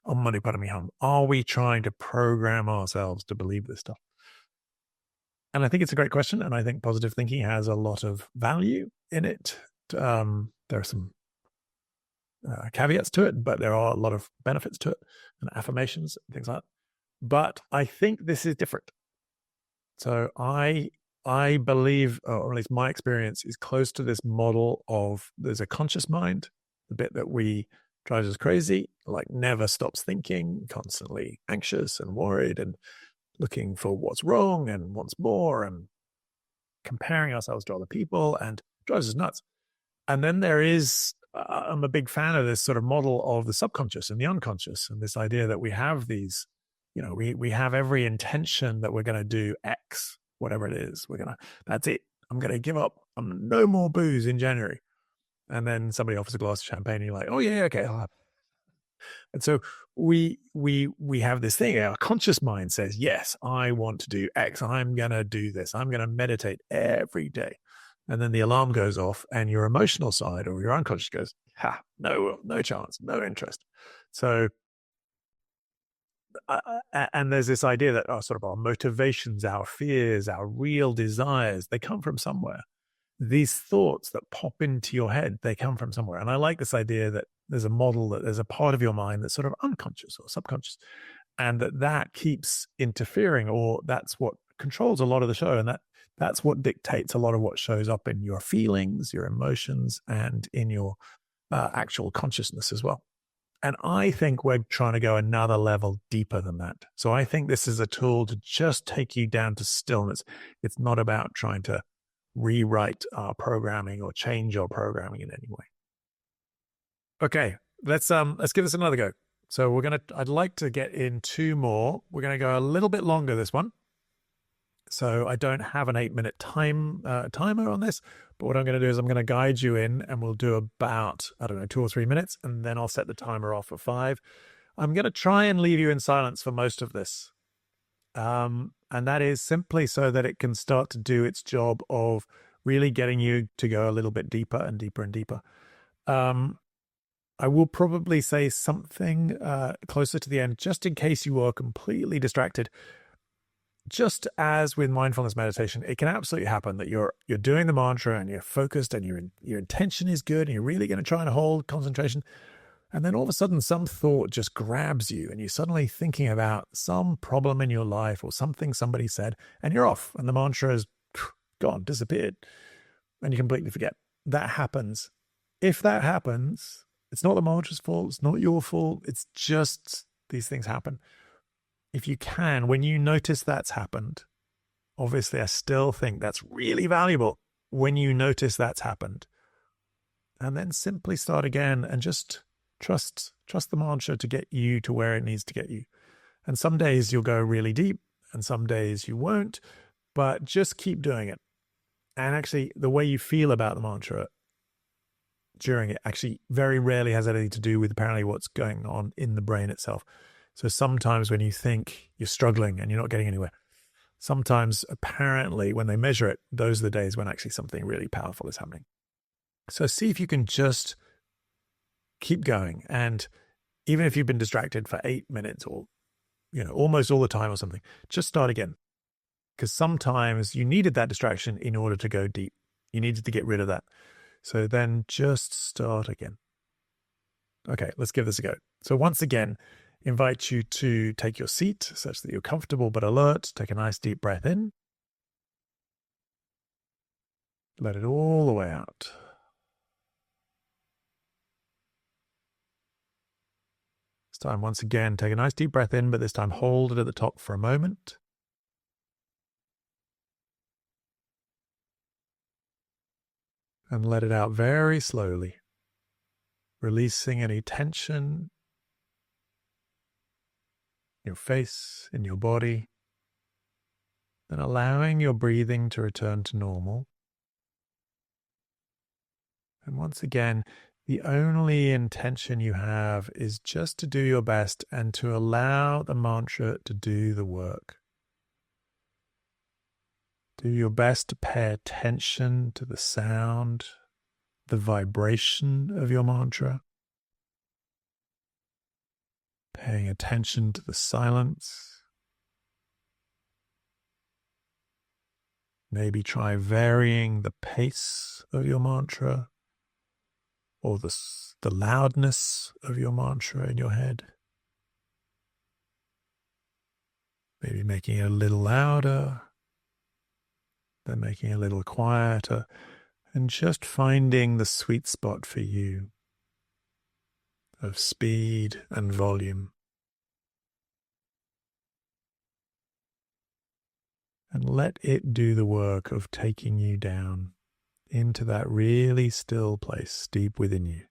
Speaker 1: Om Mani Padme Hum. Are we trying to program ourselves to believe this stuff? And I think it's a great question. And I think positive thinking has a lot of value in it. There are some caveats to it, but there are a lot of benefits to it, and affirmations and things like that. But I think this is different. So I believe, or at least my experience, is close to this model of there's a conscious mind, the bit that we drives us crazy, like never stops thinking, constantly anxious and worried and looking for what's wrong and wants more and comparing ourselves to other people and drives us nuts. And then there is, I'm a big fan of this sort of model of the subconscious and the unconscious, and this idea that we have these, we have every intention that we're going to do X, whatever it is. That's it. I'm going to give up. I'm no more booze in January. And then somebody offers a glass of champagne and you're like, oh yeah, okay, I'll have it. And so we have this thing. Our conscious mind says, yes, I want to do X. I'm going to do this. I'm going to meditate every day. And then the alarm goes off and your emotional side or your unconscious goes, no chance, no interest. So, and there's this idea that our motivations, our fears, our real desires, they come from somewhere. These thoughts that pop into your head, they come from somewhere. And I like this idea that there's a model, that there's a part of your mind that's sort of unconscious or subconscious, and that keeps interfering, or that's what controls a lot of the show. And that's what dictates a lot of what shows up in your feelings, your emotions, and in your actual consciousness as well. And I think we're trying to go another level deeper than that. So I think this is a tool to just take you down to stillness. It's not about trying to rewrite our programming or change our programming in any way. Okay, let's give this another go. So I'd like to get in two more. We're gonna go a little bit longer this one. So I don't have an 8-minute timer on this, but what I'm going to do is I'm going to guide you in, and we'll do about, 2 or 3 minutes, and then I'll set the timer off for 5. I'm going to try and leave you in silence for most of this. And that is simply so that it can start to do its job of really getting you to go a little bit deeper and deeper and deeper. I will probably say something closer to the end, just in case you are completely distracted. Just as with mindfulness meditation, it can absolutely happen that you're doing the mantra and you're focused and your intention is good and you're really going to try and hold concentration. And then all of a sudden, some thought just grabs you and you're suddenly thinking about some problem in your life or something somebody said, and you're off and the mantra is gone, disappeared, and you completely forget. That happens. If that happens, it's not the mantra's fault. It's not your fault. It's just these things happen. If you can, when you notice that's happened, obviously I still think that's really valuable when you notice that's happened. And then simply start again and just trust the mantra to get you to where it needs to get you. And some days you'll go really deep and some days you won't, but just keep doing it. And actually, the way you feel about the mantra during it actually very rarely has anything to do with apparently what's going on in the brain itself. So sometimes when you think you're struggling and you're not getting anywhere, sometimes apparently when they measure it, those are the days when actually something really powerful is happening. So see if you can just keep going. And even if you've been distracted for 8 minutes or, almost all the time or something, just start again. Because sometimes you needed that distraction in order to go deep. You needed to get rid of that. So then just start again. Okay, let's give this a go. So once again, invite you to take your seat such that you're comfortable but alert. Take a nice deep breath in. Let it all the way out. time, once again, take a nice deep breath in, but this time hold it at the top for a moment. And let it out very slowly, releasing any tension in your face, in your body, and allowing your breathing to return to normal. And once again, the only intention you have is just to do your best and to allow the mantra to do the work. Do your best to pay attention to the sound, the vibration of your mantra, paying attention to the silence. Maybe try varying the pace of your mantra or the loudness of your mantra in your head. Maybe making it a little louder, then making it a little quieter, and just finding the sweet spot for you of speed and volume. And let it do the work of taking you down into that really still place deep within you.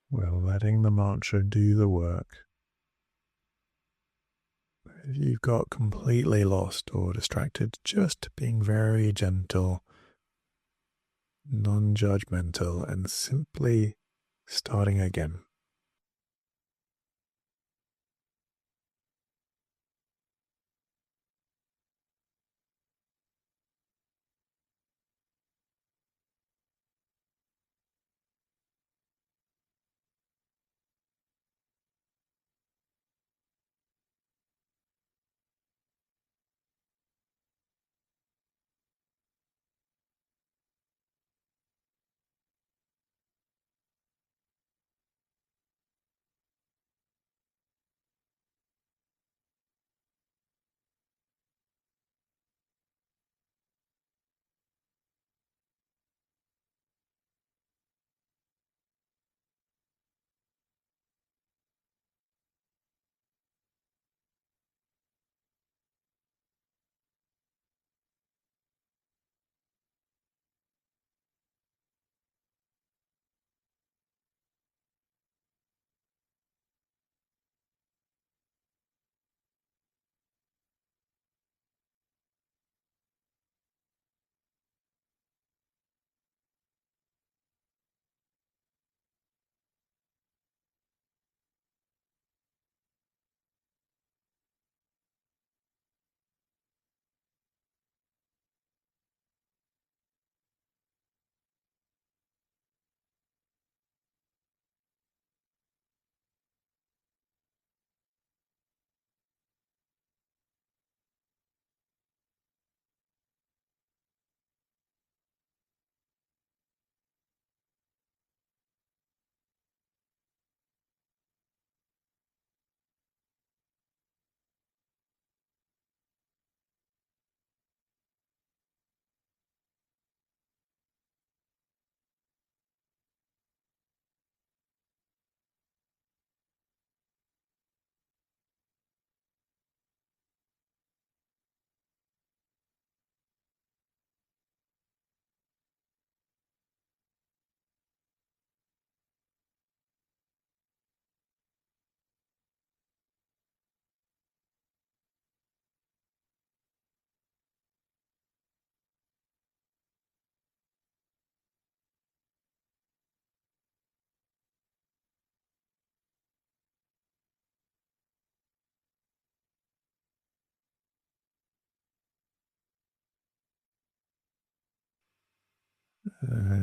Speaker 1: We're letting the mantra do the work. If you've got completely lost or distracted, just being very gentle, non-judgmental, and simply starting again.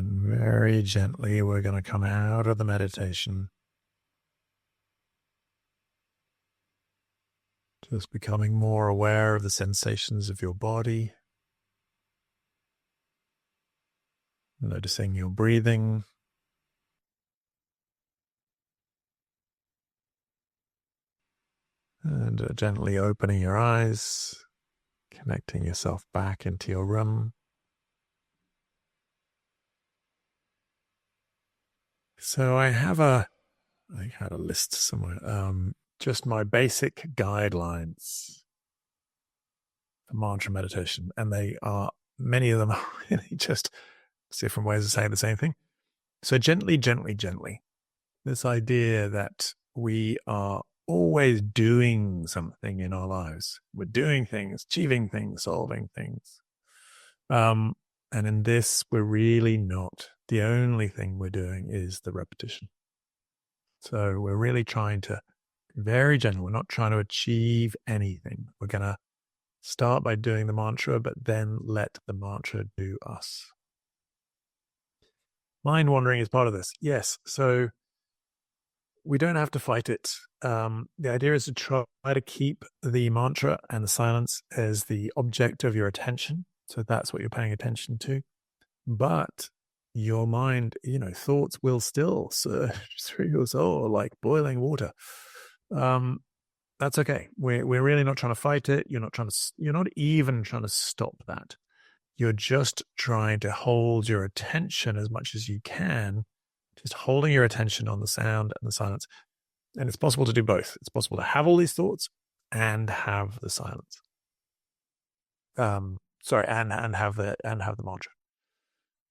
Speaker 1: And very gently, we're going to come out of the meditation, just becoming more aware of the sensations of your body, noticing your breathing, and gently opening your eyes, connecting yourself back into your room. So I had a list somewhere, just my basic guidelines for mantra meditation, and many of them are really just different ways of saying the same thing. So gently, gently, gently. This idea that we are always doing something in our lives. We're doing things, achieving things, solving things. And in this, we're really not. The only thing we're doing is the repetition. So we're really trying to very gentle. We're not trying to achieve anything. We're going to start by doing the mantra, but then let the mantra do us. Mind wandering is part of this. Yes. So we don't have to fight it. The idea is to try to keep the mantra and the silence as the object of your attention. So that's what you're paying attention to. But your mind, thoughts will still surge through your soul like boiling water. That's okay. We're really not trying to fight it. You're not even trying to stop that. You're just trying to hold your attention as much as you can, just holding your attention on the sound and the silence. And it's possible to do both. It's possible to have all these thoughts and have the silence. And have the mantra.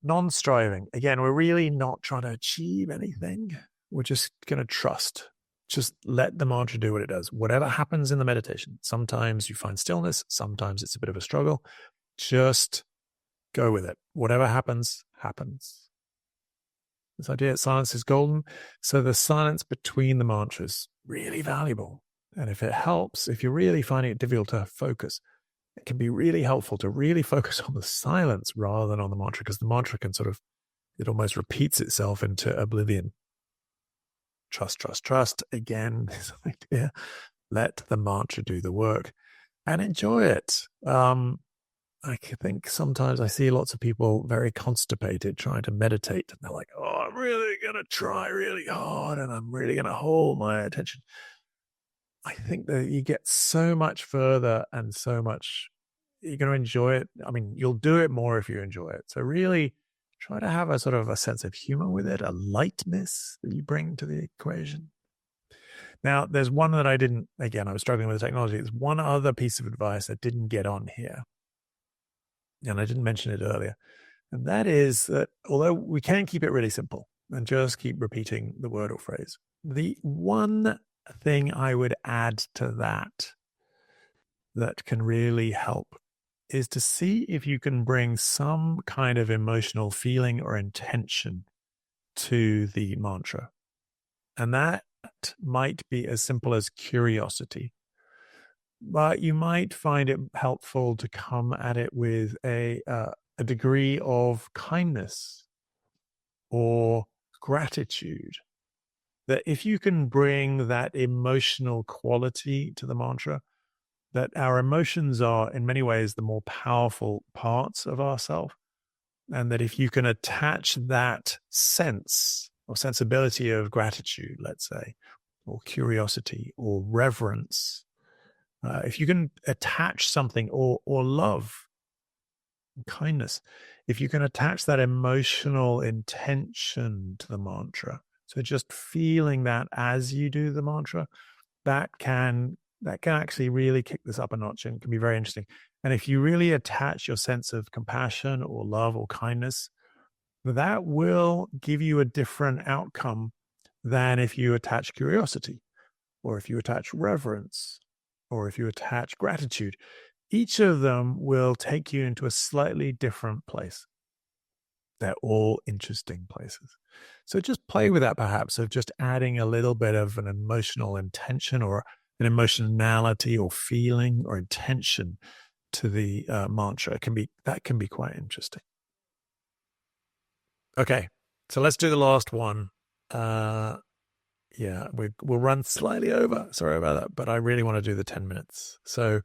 Speaker 1: Non-striving. Again, we're really not trying to achieve anything. We're just going to trust. Just let the mantra do what it does. Whatever happens in the meditation, sometimes you find stillness, sometimes it's a bit of a struggle. Just go with it. Whatever happens, happens. This idea that silence is golden. So the silence between the mantras, really valuable. And if it helps, if you're really finding it difficult to focus, it can be really helpful to really focus on the silence rather than on the mantra, because the mantra can it almost repeats itself into oblivion. Trust, trust, trust. Again, this idea, let the mantra do the work and enjoy it. I think sometimes I see lots of people very constipated trying to meditate, and they're like, oh, I'm really going to try really hard and I'm really going to hold my attention. I think that you get so much further and so much, you're going to enjoy it. I mean, you'll do it more if you enjoy it. So really try to have a sort of a sense of humor with it, a lightness that you bring to the equation. Now, there's one that I was struggling with the technology. There's one other piece of advice I didn't get on here, and I didn't mention it earlier. And that is that although we can keep it really simple and just keep repeating the word or phrase, the one thing I would add to that can really help is to see if you can bring some kind of emotional feeling or intention to the mantra. And that might be as simple as curiosity. But you might find it helpful to come at it with a degree of kindness or gratitude. That if you can bring that emotional quality to the mantra, that our emotions are in many ways the more powerful parts of ourselves, and that if you can attach that sense or sensibility of gratitude, let's say, or curiosity or reverence, if you can attach something or love, kindness, if you can attach that emotional intention to the mantra, so just feeling that as you do the mantra, that can actually really kick this up a notch and can be very interesting. And if you really attach your sense of compassion or love or kindness, that will give you a different outcome than if you attach curiosity or if you attach reverence or if you attach gratitude. Each of them will take you into a slightly different place. They're all interesting places. So just play with that, perhaps, of just adding a little bit of an emotional intention or an emotionality or feeling or intention to the mantra. That can be quite interesting. Okay, so let's do the last one. Uh, yeah, we'll run slightly over. Sorry about that, but I really want to do the 10 minutes. So,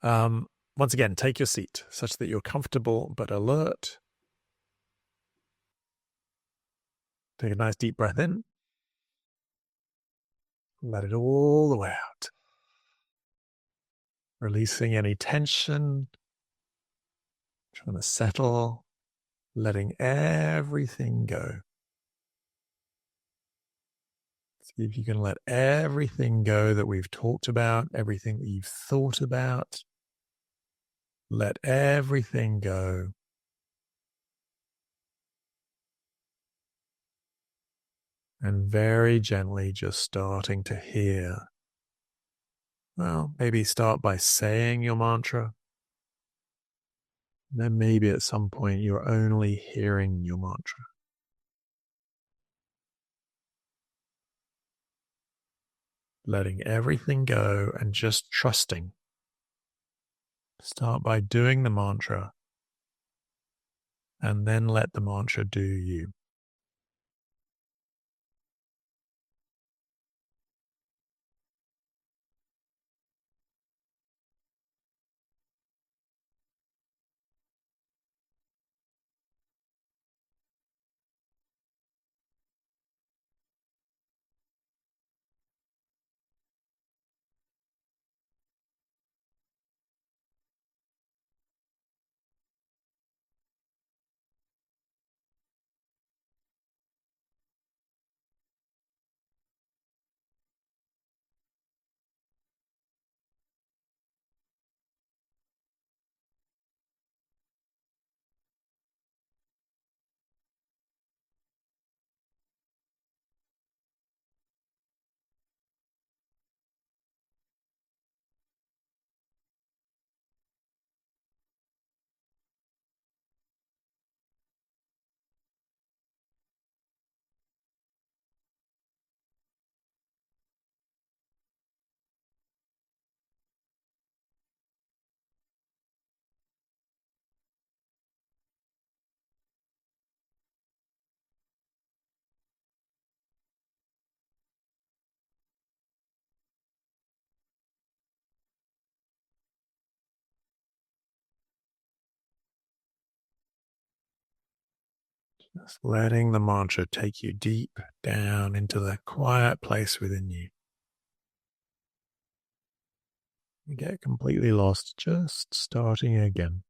Speaker 1: once again, take your seat such that you're comfortable but alert. Take a nice deep breath in. Let it all the way out. Releasing any tension, trying to settle, letting everything go. See if you can let everything go that we've talked about, everything that you've thought about. Let everything go. And very gently just starting to hear. Well, maybe start by saying your mantra. Then maybe at some point you're only hearing your mantra. Letting everything go and just trusting. Start by doing the mantra and then let the mantra do you. Just letting the mantra take you deep down into the quiet place within you. You get completely lost, just starting again.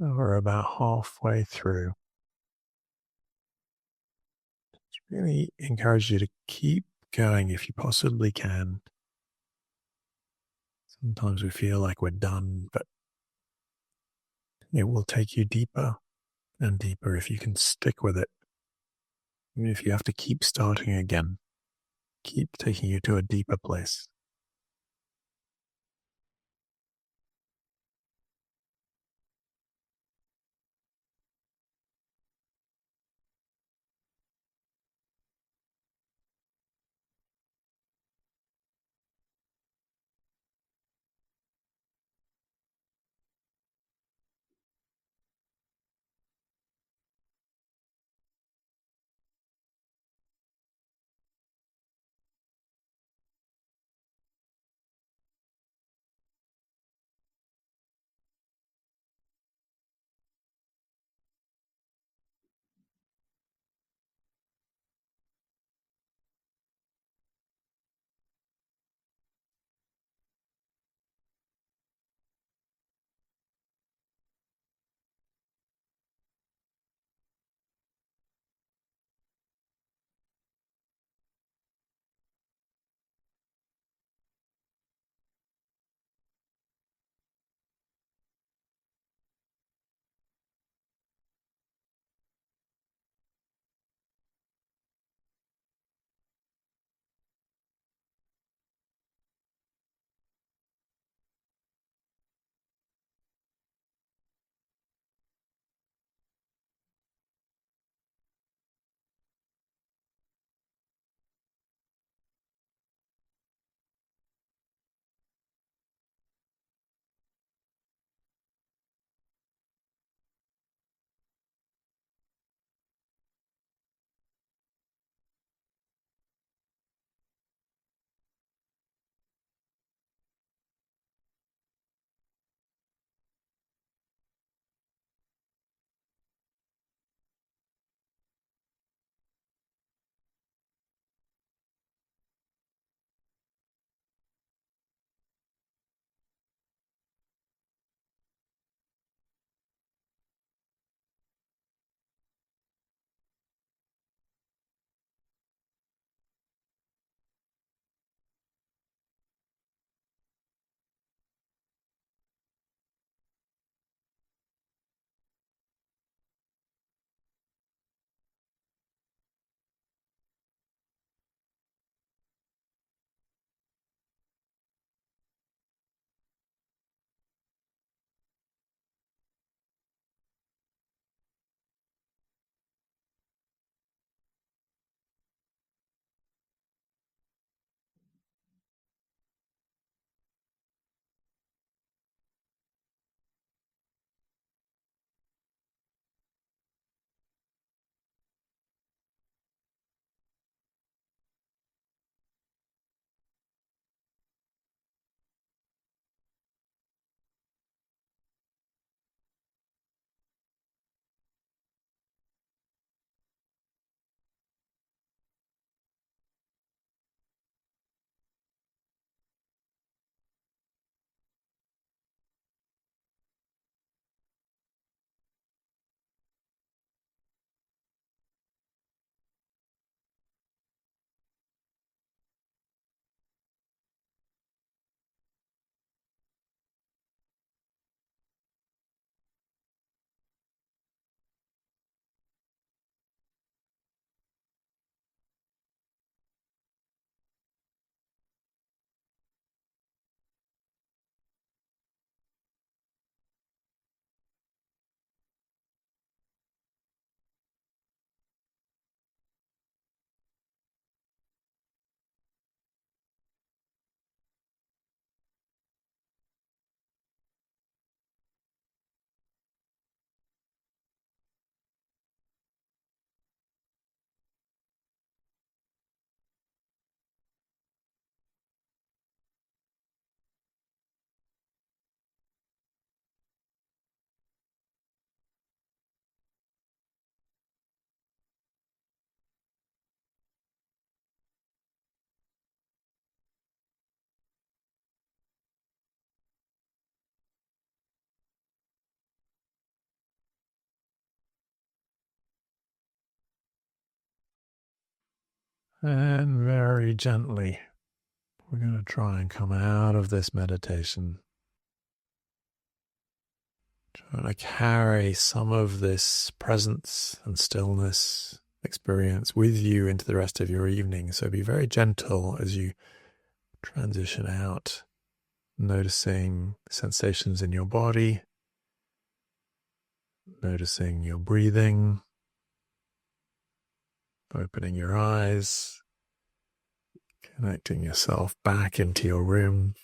Speaker 1: We're about halfway through. Really encourage you to keep going if you possibly can. Sometimes we feel like we're done, but it will take you deeper and deeper if you can stick with it. Even if you have to keep starting again, keep taking you to a deeper place. And very gently, we're going to try and come out of this meditation, trying to carry some of this presence and stillness experience with you into the rest of your evening. So be very gentle as you transition out, noticing sensations in your body, noticing your breathing, opening your eyes, connecting yourself back into your room.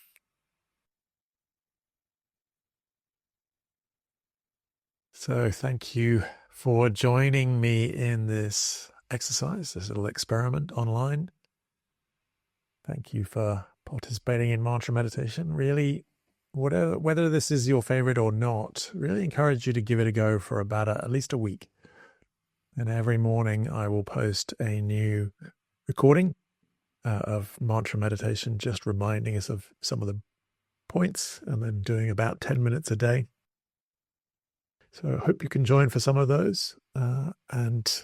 Speaker 1: So thank you for joining me in this exercise, this little experiment online. Thank you for participating in mantra meditation. Really, whether this is your favorite or not, really encourage you to give it a go for about at least a week. And every morning I will post a new recording of mantra meditation, just reminding us of some of the points and then doing about 10 minutes a day. So I hope you can join for some of those and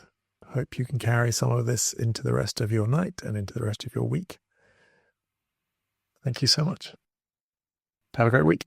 Speaker 1: hope you can carry some of this into the rest of your night and into the rest of your week. Thank you so much. Have a great week.